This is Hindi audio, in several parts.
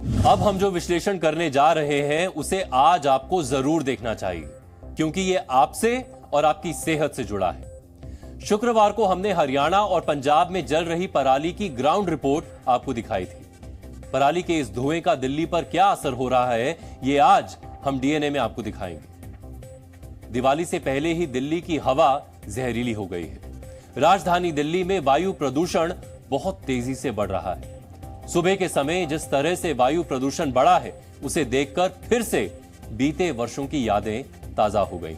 अब हम जो विश्लेषण करने जा रहे हैं उसे आज आपको जरूर देखना चाहिए, क्योंकि ये आपसे और आपकी सेहत से जुड़ा है। शुक्रवार को हमने हरियाणा और पंजाब में जल रही पराली की ग्राउंड रिपोर्ट आपको दिखाई थी। पराली के इस धुएं का दिल्ली पर क्या असर हो रहा है, ये आज हम डीएनए में आपको दिखाएंगे। दिवाली से पहले ही दिल्ली की हवा जहरीली हो गई है। राजधानी दिल्ली में वायु प्रदूषण बहुत तेजी से बढ़ रहा है। सुबह के समय जिस तरह से वायु प्रदूषण बढ़ा है, उसे देखकर फिर से बीते वर्षों की यादें ताजा हो गई,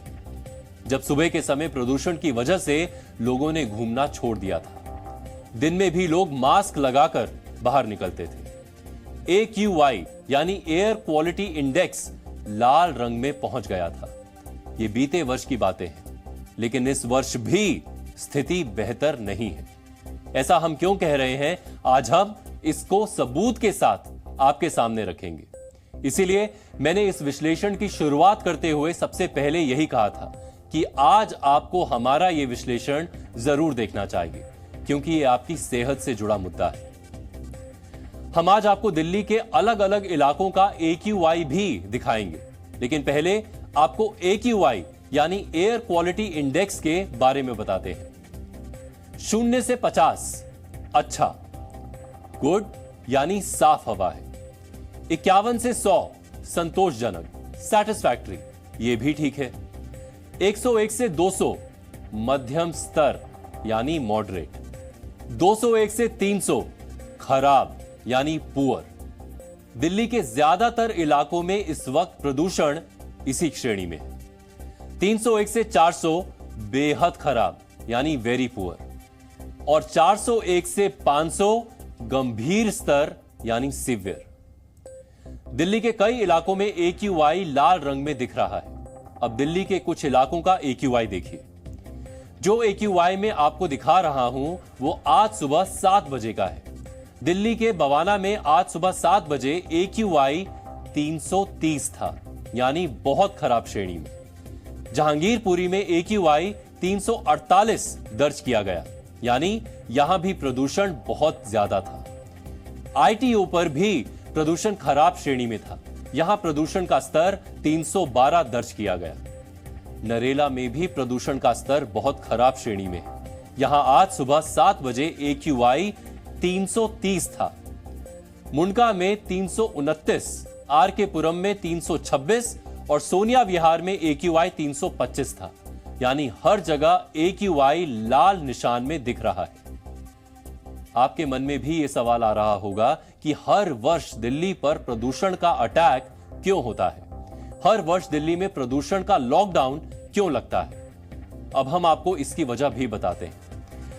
जब सुबह के समय प्रदूषण की वजह से लोगों ने घूमना छोड़ दिया था। दिन में भी लोग मास्क लगाकर बाहर निकलते थे। AQI यानी एयर क्वालिटी इंडेक्स लाल रंग में पहुंच गया था। ये बीते वर्ष की बातें हैं, लेकिन इस वर्ष भी स्थिति बेहतर नहीं है। ऐसा हम क्यों कह रहे हैं, आज हम इसको सबूत के साथ आपके सामने रखेंगे। इसीलिए मैंने इस विश्लेषण की शुरुआत करते हुए सबसे पहले यही कहा था कि आज आपको हमारा यह विश्लेषण जरूर देखना चाहिए, क्योंकि यह आपकी सेहत से जुड़ा मुद्दा है। हम आज आपको दिल्ली के अलग अलग इलाकों का AQI भी दिखाएंगे, लेकिन पहले आपको AQI यानी एयर क्वालिटी इंडेक्स के बारे में बताते हैं। 0 से 50 अच्छा, गुड यानी साफ हवा है। 51 से 100 संतोषजनक, सैटिस्फैक्टरी, यह भी ठीक है। 101 से 200 मध्यम स्तर यानी मॉडरेट। 201 से 300 खराब यानी पुअर। दिल्ली के ज्यादातर इलाकों में इस वक्त प्रदूषण इसी श्रेणी में है। 301 से 400 बेहद खराब यानी वेरी पुअर, और 401 से 500 गंभीर स्तर यानी सिवियर। दिल्ली के कई इलाकों में AQI लाल रंग में दिख रहा है। अब दिल्ली के कुछ इलाकों का AQI देखिए। जो AQI में आपको दिखा रहा हूं वो आज सुबह 7 बजे का है। दिल्ली के बवाना में आज सुबह 7 बजे AQI 330 था, यानी बहुत खराब श्रेणी में। जहांगीरपुरी में AQI 348 दर्ज किया गया, यानी यहां भी प्रदूषण बहुत ज्यादा था। ITO पर भी प्रदूषण खराब श्रेणी में था। यहां प्रदूषण का स्तर 312 दर्ज किया गया। नरेला में भी प्रदूषण का स्तर बहुत खराब श्रेणी में है। यहां आज सुबह 7 बजे AQI 330 था। मुंडका में 329, RK पुरम में 326 और सोनिया विहार में AQI 325 था, यानी हर जगह AQI लाल निशान में दिख रहा है। आपके मन में भी यह सवाल आ रहा होगा कि हर वर्ष दिल्ली पर प्रदूषण का अटैक क्यों होता है, हर वर्ष दिल्ली में प्रदूषण का लॉकडाउन क्यों लगता है। अब हम आपको इसकी वजह भी बताते हैं।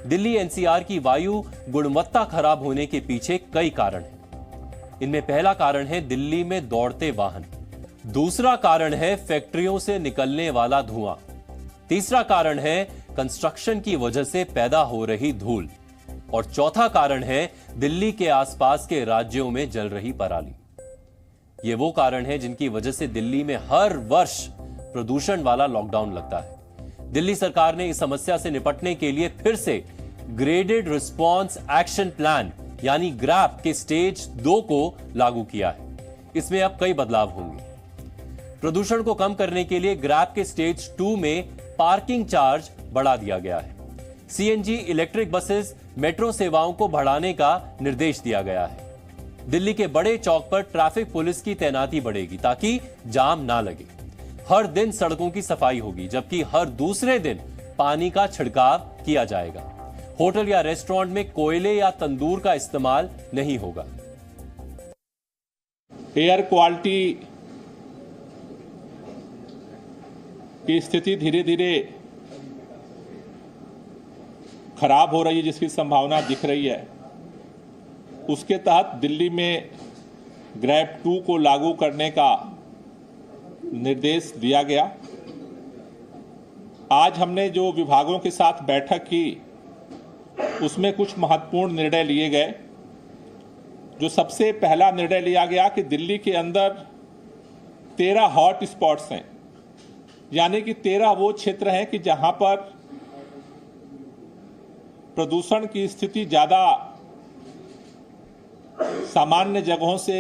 दिल्ली NCR की वायु गुणवत्ता खराब होने के पीछे कई कारण हैं। इनमें पहला कारण है दिल्ली में दौड़ते वाहन, दूसरा कारण है फैक्ट्रियों से निकलने वाला धुआं, तीसरा कारण है कंस्ट्रक्शन की वजह से पैदा हो रही धूल, और चौथा कारण है दिल्ली के आसपास के राज्यों में जल रही पराली। ये वो कारण है जिनकी वजह से दिल्ली में हर वर्ष प्रदूषण वाला लॉकडाउन लगता है। दिल्ली सरकार ने इस समस्या से निपटने के लिए फिर से ग्रेडेड रिस्पॉन्स एक्शन प्लान यानी ग्रैप के स्टेज 2 को लागू किया है। इसमें अब कई बदलाव होंगे। प्रदूषण को कम करने के लिए ग्रैप के स्टेज 2 में पार्किंग चार्ज बढ़ा दिया गया है। CNG इलेक्ट्रिक बसेस, मेट्रो सेवाओं को बढ़ाने का निर्देश दिया गया है। दिल्ली के बड़े चौक पर ट्रैफिक पुलिस की तैनाती बढ़ेगी ताकि जाम ना लगे। हर दिन सड़कों की सफाई होगी, जबकि हर दूसरे दिन पानी का छिड़काव किया जाएगा। होटल या रेस्टोरेंट में कोयले या तंदूर का इस्तेमाल नहीं होगा। एयर क्वालिटी की स्थिति धीरे धीरे खराब हो रही है, जिसकी संभावना दिख रही है। उसके तहत दिल्ली में ग्रैप 2 को लागू करने का निर्देश दिया गया। आज हमने जो विभागों के साथ बैठक की, उसमें कुछ महत्वपूर्ण निर्णय लिए गए। जो सबसे पहला निर्णय लिया गया कि दिल्ली के अंदर 13 हॉट स्पॉट्स हैं, यानी कि 13 वो क्षेत्र हैं कि जहां पर प्रदूषण की स्थिति ज्यादा सामान्य जगहों से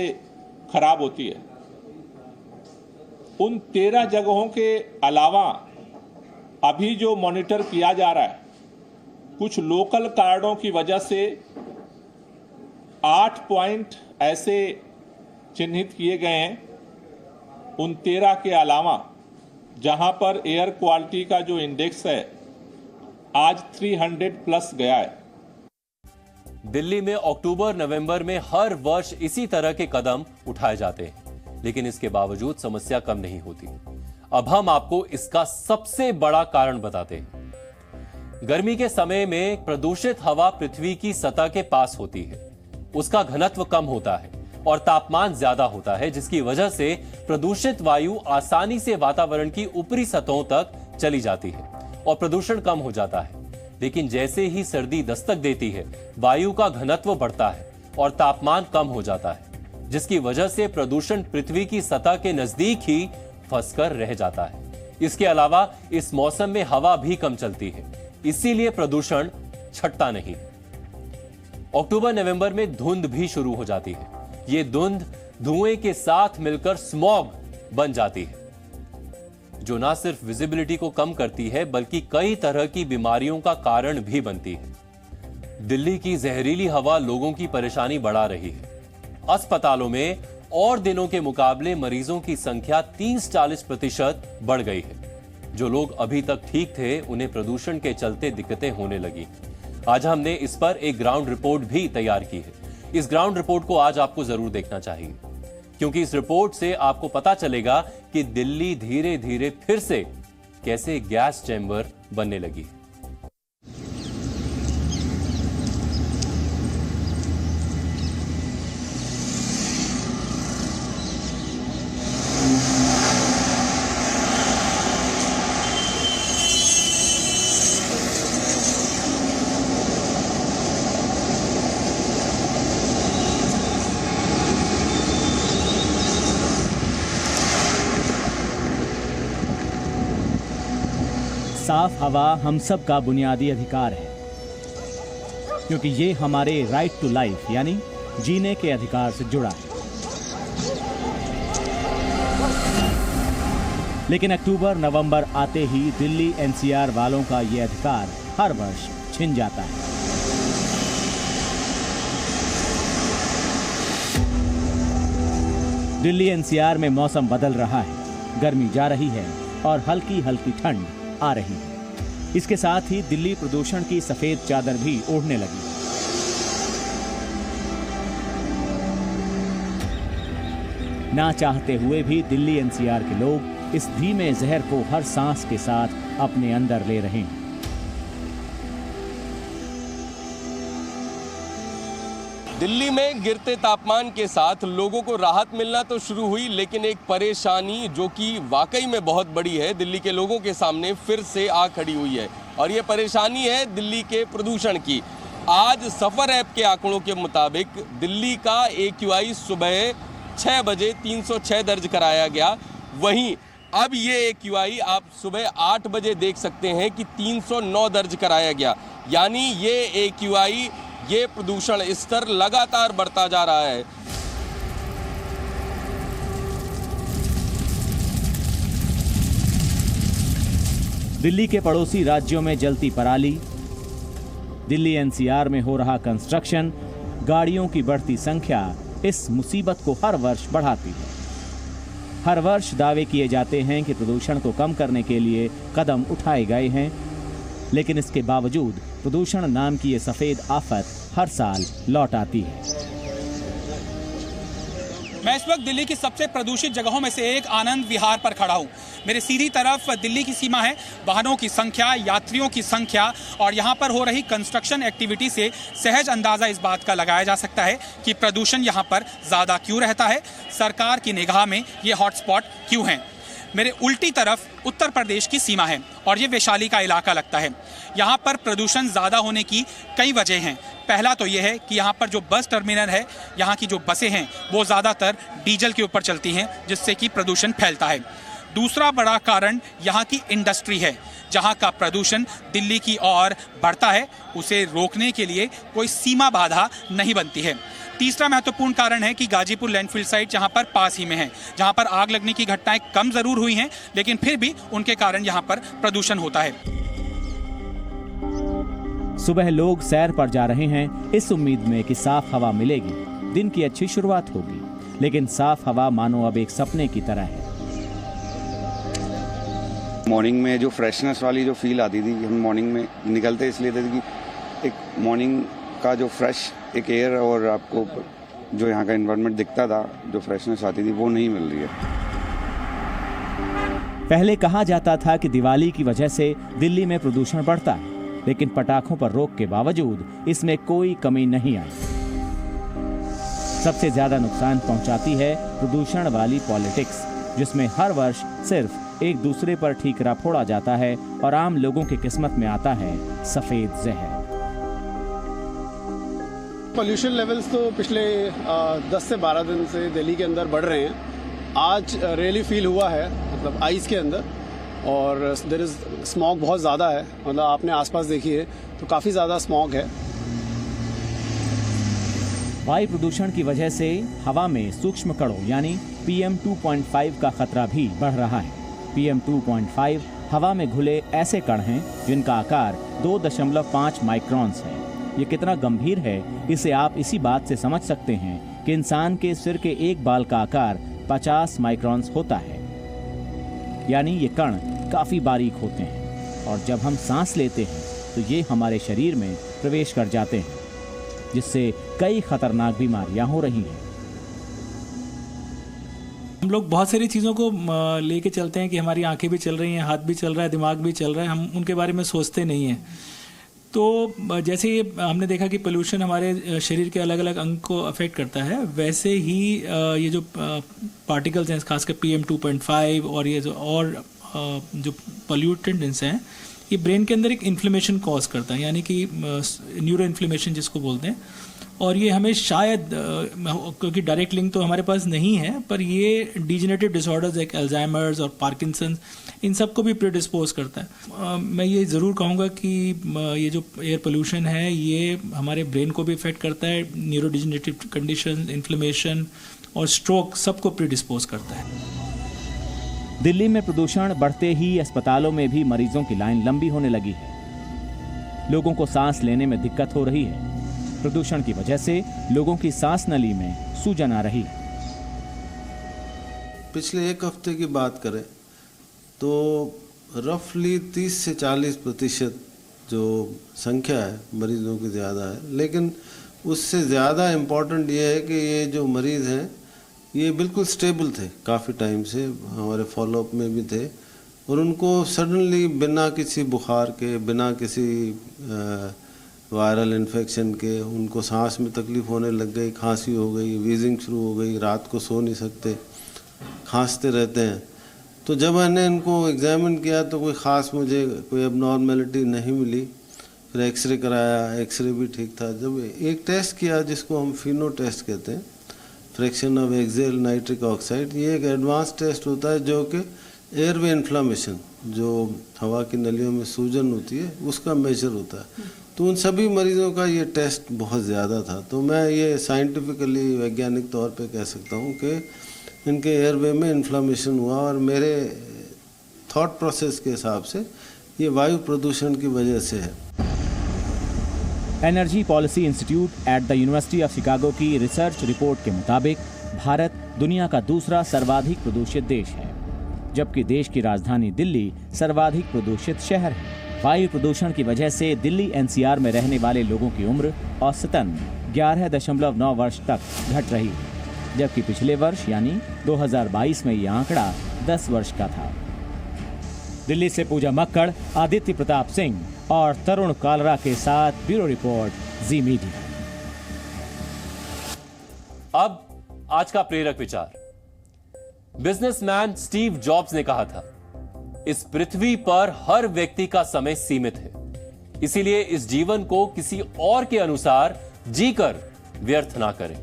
खराब होती है। उन 13 जगहों के अलावा अभी जो मॉनिटर किया जा रहा है, कुछ लोकल कारणों की वजह से 8 पॉइंट ऐसे चिन्हित किए गए हैं उन 13 के अलावा, जहां पर एयर क्वालिटी का जो इंडेक्स है आज 300 प्लस गया है। दिल्ली में अक्टूबर नवंबर में हर वर्ष इसी तरह के कदम उठाए जाते हैं, लेकिन इसके बावजूद समस्या कम नहीं होती। अब हम आपको इसका सबसे बड़ा कारण बताते हैं। गर्मी के समय में प्रदूषित हवा पृथ्वी की सतह के पास होती है, उसका घनत्व कम होता है और तापमान ज्यादा होता है, जिसकी वजह से प्रदूषित वायु आसानी से वातावरण की ऊपरी सतहों तक चली जाती है और प्रदूषण कम हो जाता है। लेकिन जैसे ही सर्दी दस्तक देती है, वायु का घनत्व बढ़ता है और तापमान कम हो जाता है, जिसकी वजह से प्रदूषण पृथ्वी की सतह के नजदीक ही फंसकर रह जाता है। इसके अलावा इस मौसम में हवा भी कम चलती है, इसीलिए प्रदूषण छटता नहीं। अक्टूबर नवंबर में धुंध भी शुरू हो जाती है। ये धुंध धुएं के साथ मिलकर स्मॉग बन जाती है, जो ना सिर्फ विजिबिलिटी को कम करती है बल्कि कई तरह की बीमारियों का कारण भी बनती है। दिल्ली की जहरीली हवा लोगों की परेशानी बढ़ा रही है। अस्पतालों में और दिनों के मुकाबले मरीजों की संख्या 30-40% बढ़ गई है। जो लोग अभी तक ठीक थे, उन्हें प्रदूषण के चलते दिक्कतें होने लगी। आज हमने इस पर एक ग्राउंड रिपोर्ट भी तैयार की है। इस ग्राउंड रिपोर्ट को आज आपको जरूर देखना चाहिए, क्योंकि इस रिपोर्ट से आपको पता चलेगा कि दिल्ली धीरे धीरे फिर से कैसे गैस चैम्बर बनने लगी। साफ हवा हम सब का बुनियादी अधिकार है, क्योंकि ये हमारे राइट टू लाइफ यानी जीने के अधिकार से जुड़ा है। लेकिन अक्टूबर नवंबर आते ही दिल्ली एनसीआर वालों का ये अधिकार हर वर्ष छिन जाता है। दिल्ली एनसीआर में मौसम बदल रहा है, गर्मी जा रही है और हल्की हल्की ठंड आ रही है। इसके साथ ही दिल्ली प्रदूषण की सफेद चादर भी ओढ़ने लगी। ना चाहते हुए भी दिल्ली एनसीआर के लोग इस धीमे जहर को हर सांस के साथ अपने अंदर ले रहे हैं। दिल्ली में गिरते तापमान के साथ लोगों को राहत मिलना तो शुरू हुई, लेकिन एक परेशानी जो कि वाकई में बहुत बड़ी है दिल्ली के लोगों के सामने फिर से आ खड़ी हुई है, और ये परेशानी है दिल्ली के प्रदूषण की। आज सफर ऐप के आंकड़ों के मुताबिक दिल्ली का AQI सुबह 6 बजे 306 दर्ज कराया गया। वहीं अब ये AQI आप सुबह 8 बजे देख सकते हैं कि 309 दर्ज कराया गया। यानी ये AQI, ये प्रदूषण स्तर लगातार बढ़ता जा रहा है। दिल्ली के पड़ोसी राज्यों में जलती पराली, दिल्ली एनसीआर में हो रहा कंस्ट्रक्शन, गाड़ियों की बढ़ती संख्या इस मुसीबत को हर वर्ष बढ़ाती है। हर वर्ष दावे किए जाते हैं कि प्रदूषण को कम करने के लिए कदम उठाए गए हैं, लेकिन इसके बावजूद प्रदूषण नाम की ये सफेद आफत हर साल लौट आती है। मैं इस वक्त दिल्ली की सबसे प्रदूषित जगहों में से एक आनंद विहार पर खड़ा हूँ। मेरे सीधी तरफ दिल्ली की सीमा है। वाहनों की संख्या, यात्रियों की संख्या और यहाँ पर हो रही कंस्ट्रक्शन एक्टिविटी से सहज अंदाजा इस बात का लगाया जा सकता है कि प्रदूषण यहाँ पर ज़्यादा क्यों रहता है, सरकार की निगाह में ये हॉटस्पॉट क्यों हैं। मेरे उल्टी तरफ उत्तर प्रदेश की सीमा है और ये वैशाली का इलाका लगता है। यहाँ पर प्रदूषण ज़्यादा होने की कई वजह हैं। पहला तो ये है कि यहाँ पर जो बस टर्मिनल है, यहाँ की जो बसें हैं वो ज़्यादातर डीजल के ऊपर चलती हैं, जिससे कि प्रदूषण फैलता है। दूसरा बड़ा कारण यहाँ की इंडस्ट्री है। जहां का प्रदूषण दिल्ली की ओर बढ़ता है, उसे रोकने के लिए कोई सीमा बाधा नहीं बनती है। तीसरा महत्वपूर्ण कारण है कि गाजीपुर लैंडफिल साइट जहां पर पास ही में है, जहां पर आग लगने की घटनाएं कम जरूर हुई हैं, लेकिन फिर भी उनके कारण यहां पर प्रदूषण होता है। सुबह लोग सैर पर जा रहे हैं इस उम्मीद में कि साफ हवा मिलेगी, दिन की अच्छी शुरुआत होगी, लेकिन साफ हवा मानो अब एक सपने की तरह है। मॉर्निंग में जो फ्रेशनेस वाली जो फील आती थी, हम मॉर्निंग में निकलते इसलिए थे कि एक मॉर्निंग का जो फ्रेश एक एयर और आपको जो यहाँ का एनवायरनमेंट दिखता था, जो फ्रेशनेस आती थी, वो नहीं मिल रही है। पहले कहा जाता था कि दिवाली की वजह से दिल्ली में प्रदूषण बढ़ता है, लेकिन पटाखों पर रोक के बावजूद इसमें कोई कमी नहीं आई। सबसे ज्यादा नुकसान पहुंचाती है प्रदूषण वाली पॉलिटिक्स, जिसमें हर वर्ष सिर्फ एक दूसरे पर ठीकरा फोड़ा जाता है और आम लोगों की किस्मत में आता है सफेद जहर। पोल्यूशन लेवल्स तो पिछले 10 से 12 दिन से दिल्ली के अंदर बढ़ रहे हैं। आज रियली फील हुआ है, मतलब आइस के अंदर, और देयर इज स्मॉग बहुत ज़्यादा है। मतलब आपने आसपास देखिए तो काफ़ी ज़्यादा स्मॉग है। वायु प्रदूषण की वजह से हवा में सूक्ष्म कणों यानी PM 2.5 का खतरा भी बढ़ रहा है। PM 2.5 हवा में घुले ऐसे कण हैं जिनका आकार 2.5 माइक्रॉन्स है। ये कितना गंभीर है इसे आप इसी बात से समझ सकते हैं कि इंसान के सिर के एक बाल का आकार 50 माइक्रॉन्स होता है, यानी ये कण काफी बारीक होते हैं और जब हम सांस लेते हैं तो ये हमारे शरीर में प्रवेश कर जाते हैं, जिससे कई खतरनाक बीमारियां हो रही हैं। हम लोग बहुत सारी चीज़ों को लेके चलते हैं कि हमारी आंखें भी चल रही हैं, हाथ भी चल रहा है, दिमाग भी चल रहा है, हम उनके बारे में सोचते नहीं हैं। तो जैसे हमने देखा कि पोल्यूशन हमारे शरीर के अलग अलग अंग को अफेक्ट करता है, वैसे ही ये जो पार्टिकल्स हैं, खासकर PM 2.5 और ये जो पोल्यूटेंट्स हैं, ये ब्रेन के अंदर एक इन्फ्लेमेशन कॉज करता है, यानी कि न्यूरो इन्फ्लेमेशन जिसको बोलते हैं। और ये हमें शायद, क्योंकि डायरेक्ट लिंक तो हमारे पास नहीं है, पर ये डिजेनरेटिव डिसऑर्डर्स लाइक अल्जाइमर्स और पार्किंसन, इन सब को भी प्रीडिस्पोज करता है। मैं ये ज़रूर कहूँगा कि ये जो एयर पोल्यूशन है ये हमारे ब्रेन को भी इफेक्ट करता है, न्यूरो डिजेनरेटिव कंडीशन, इन्फ्लेमेशन और स्ट्रोक सबको प्रीडिस्पोज करता है। दिल्ली में प्रदूषण बढ़ते ही अस्पतालों में भी मरीजों की लाइन लंबी होने लगी है। लोगों को सांस लेने में दिक्कत हो रही है। प्रदूषण की वजह से लोगों की सांस नली में सूजन आ रही है। पिछले एक हफ्ते की बात करें तो रफली 30 से 40% जो संख्या है मरीजों की ज़्यादा है, लेकिन उससे ज़्यादा इम्पॉर्टेंट ये है कि ये जो मरीज़ हैं ये बिल्कुल स्टेबल थे, काफ़ी टाइम से हमारे फॉलोअप में भी थे, और उनको सडनली बिना किसी बुखार के, बिना किसी वायरल इन्फेक्शन के उनको सांस में तकलीफ़ होने लग गई, खांसी हो गई, वीजिंग शुरू हो गई, रात को सो नहीं सकते, खांसते रहते हैं। तो जब मैंने इनको एग्जामिन किया तो कोई ख़ास मुझे कोई एबनॉर्मेलिटी नहीं मिली। फिर एक्सरे कराया, एक्सरे भी ठीक था। जब एक टेस्ट किया जिसको हम फिनो टेस्ट कहते हैं, fraction of exhaled nitric oxide, ये एक एडवांस टेस्ट होता है जो कि एयरवे इन्फ्लामेशन, जो हवा की नलियों में सूजन होती है, उसका मेजर होता है। तो उन सभी मरीजों का ये टेस्ट बहुत ज़्यादा था। तो मैं ये साइंटिफिकली, वैज्ञानिक तौर पे कह सकता हूँ कि इनके एयरवे में इन्फ्लामेशन हुआ, और मेरे थॉट प्रोसेस के हिसाब से ये वायु प्रदूषण की वजह से है। Energy policy institute at the university of Chicago की रिसर्च रिपोर्ट के मुताबिक भारत दुनिया का दूसरा सर्वाधिक प्रदूषित देश है, जबकि देश की राजधानी दिल्ली सर्वाधिक प्रदूषित शहर है। वायु प्रदूषण की वजह से दिल्ली NCR में रहने वाले लोगों की उम्र औसतन 11.9 वर्ष तक घट रही है, जबकि पिछले वर्ष यानी 2022 में यह आंकड़ा 10 वर्ष का था। दिल्ली से पूजा मक्कड़, आदित्य प्रताप सिंह और तरुण कालरा के साथ ब्यूरो रिपोर्ट, जी मीडिया। अब आज का प्रेरक विचार। बिजनेसमैन स्टीव जॉब्स ने कहा था, इस पृथ्वी पर हर व्यक्ति का समय सीमित है, इसीलिए इस जीवन को किसी और के अनुसार जीकर व्यर्थ ना करें।